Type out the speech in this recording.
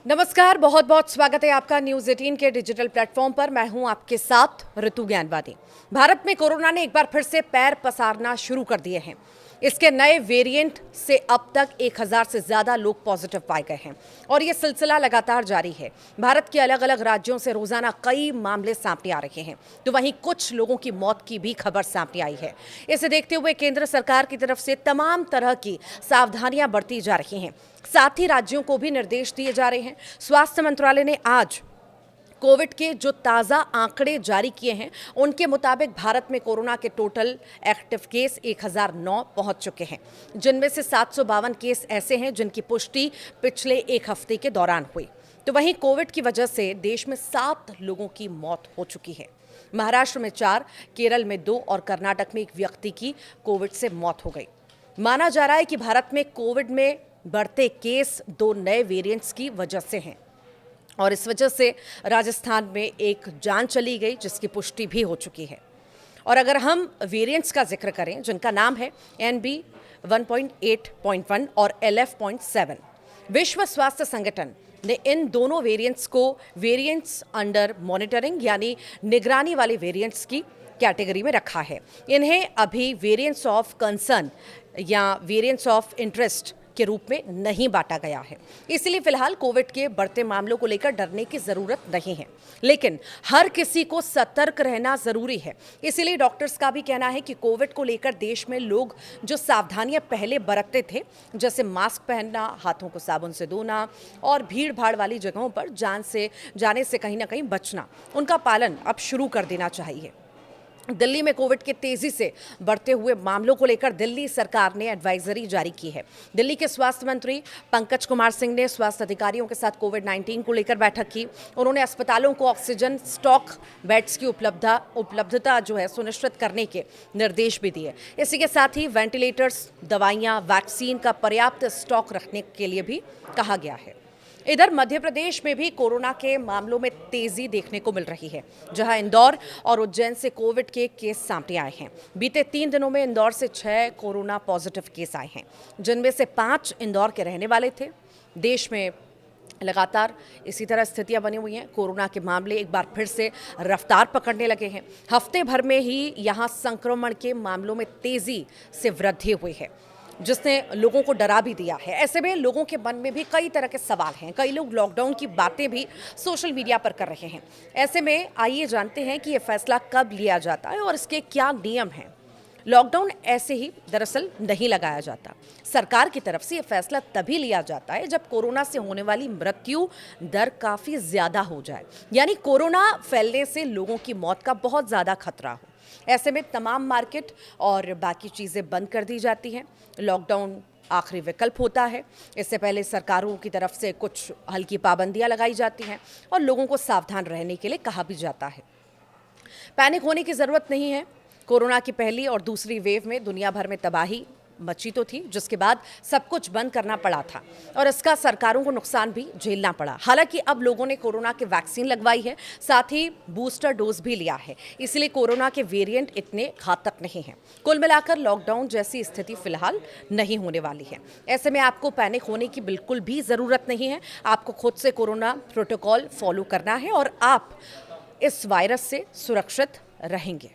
नमस्कार, बहुत बहुत स्वागत है आपका न्यूज़ 18 के डिजिटल प्लेटफॉर्म पर। मैं हूं आपके साथ ऋतु ज्ञानवादी। भारत में कोरोना ने एक बार फिर से पैर पसारना शुरू कर दिए हैं। इसके नए वेरिएंट से अब तक 1000 से ज़्यादा लोग पॉजिटिव पाए गए हैं और ये सिलसिला लगातार जारी है। भारत के अलग अलग राज्यों से रोजाना कई मामले सामने आ रहे हैं, तो वहीं कुछ लोगों की मौत की भी खबर सामने आई है। इसे देखते हुए केंद्र सरकार की तरफ से तमाम तरह की सावधानियां बरती जा रही हैं। साथ ही राज्यों को भी निर्देश दिए जा रहे हैं। स्वास्थ्य मंत्रालय ने आज कोविड के जो ताज़ा आंकड़े जारी किए हैं, उनके मुताबिक भारत में कोरोना के टोटल एक्टिव केस 1009 पहुंच चुके हैं, जिनमें से 752 केस ऐसे हैं जिनकी पुष्टि पिछले एक हफ्ते के दौरान हुई। तो वहीं कोविड की वजह से देश में 7 लोगों की मौत हो चुकी है। महाराष्ट्र में 4, केरल में 2 और कर्नाटक में 1 व्यक्ति की कोविड से मौत हो गई। माना जा रहा है कि भारत में कोविड में बढ़ते केस 2 नए वेरिएंट्स की वजह से हैं और इस वजह से राजस्थान में एक जान चली गई, जिसकी पुष्टि भी हो चुकी है। और अगर हम वेरिएंट्स का जिक्र करें, जिनका नाम है NB 1.8.1 और LF.7, विश्व स्वास्थ्य संगठन ने इन दोनों वेरिएंट्स को वेरिएंट्स अंडर मॉनिटरिंग यानी निगरानी वाले वेरिएंट्स की कैटेगरी में रखा है। इन्हें अभी वेरिएंट्स ऑफ कंसर्न या वेरिएंट्स ऑफ इंटरेस्ट के रूप में नहीं बांटा गया है। इसलिए फिलहाल कोविड के बढ़ते मामलों को लेकर डरने की जरूरत नहीं है, लेकिन हर किसी को सतर्क रहना जरूरी है। इसीलिए डॉक्टर्स का भी कहना है कि कोविड को लेकर देश में लोग जो सावधानियां पहले बरतते थे, जैसे मास्क पहनना, हाथों को साबुन से धोना और भीड़ भाड़ वाली जगहों पर जाने से कहीं ना कहीं बचना, उनका पालन अब शुरू कर देना चाहिए। दिल्ली में कोविड के तेजी से बढ़ते हुए मामलों को लेकर दिल्ली सरकार ने एडवाइजरी जारी की है। दिल्ली के स्वास्थ्य मंत्री पंकज कुमार सिंह ने स्वास्थ्य अधिकारियों के साथ कोविड-19 को लेकर बैठक की। उन्होंने अस्पतालों को ऑक्सीजन स्टॉक बेड्स की उपलब्धता जो है सुनिश्चित करने के निर्देश भी दिए। इसी के साथ ही वेंटिलेटर्स, दवाइयाँ, वैक्सीन का पर्याप्त स्टॉक रखने के लिए भी कहा गया है। इधर मध्य प्रदेश में भी कोरोना के मामलों में तेजी देखने को मिल रही है, जहां इंदौर और उज्जैन से कोविड के केस सामने आए हैं। बीते 3 दिनों में इंदौर से 6 कोरोना पॉजिटिव केस आए हैं, जिनमें से 5 इंदौर के रहने वाले थे। देश में लगातार इसी तरह स्थितियां बनी हुई हैं। कोरोना के मामले एक बार फिर से रफ्तार पकड़ने लगे हैं। हफ्ते भर में ही यहां संक्रमण के मामलों में तेजी से वृद्धि हुई है, जिसने लोगों को डरा भी दिया है। ऐसे में लोगों के मन में भी कई तरह के सवाल हैं। कई लोग लॉकडाउन की बातें भी सोशल मीडिया पर कर रहे हैं। ऐसे में आइए जानते हैं कि ये फैसला कब लिया जाता है और इसके क्या नियम हैं। लॉकडाउन ऐसे ही दरअसल नहीं लगाया जाता। सरकार की तरफ से ये फैसला तभी लिया जाता है जब कोरोना से होने वाली मृत्यु दर काफ़ी ज़्यादा हो जाए, यानी कोरोना फैलने से लोगों की मौत का बहुत ज़्यादा खतरा हो। ऐसे में तमाम मार्केट और बाकी चीज़ें बंद कर दी जाती हैं। लॉकडाउन आखिरी विकल्प होता है। इससे पहले सरकारों की तरफ से कुछ हल्की पाबंदियां लगाई जाती हैं और लोगों को सावधान रहने के लिए कहा भी जाता है। पैनिक होने की ज़रूरत नहीं है। कोरोना की पहली और दूसरी वेव में दुनिया भर में तबाही मची तो थी, जिसके बाद सब कुछ बंद करना पड़ा था और इसका सरकारों को नुकसान भी झेलना पड़ा। हालांकि अब लोगों ने कोरोना के वैक्सीन लगवाई है, साथ ही बूस्टर डोज भी लिया है, इसलिए कोरोना के वेरिएंट इतने घातक नहीं हैं। कुल मिलाकर लॉकडाउन जैसी स्थिति फिलहाल नहीं होने वाली है। ऐसे में आपको पैनिक होने की बिल्कुल भी ज़रूरत नहीं है। आपको खुद से कोरोना प्रोटोकॉल फॉलो करना है और आप इस वायरस से सुरक्षित रहेंगे।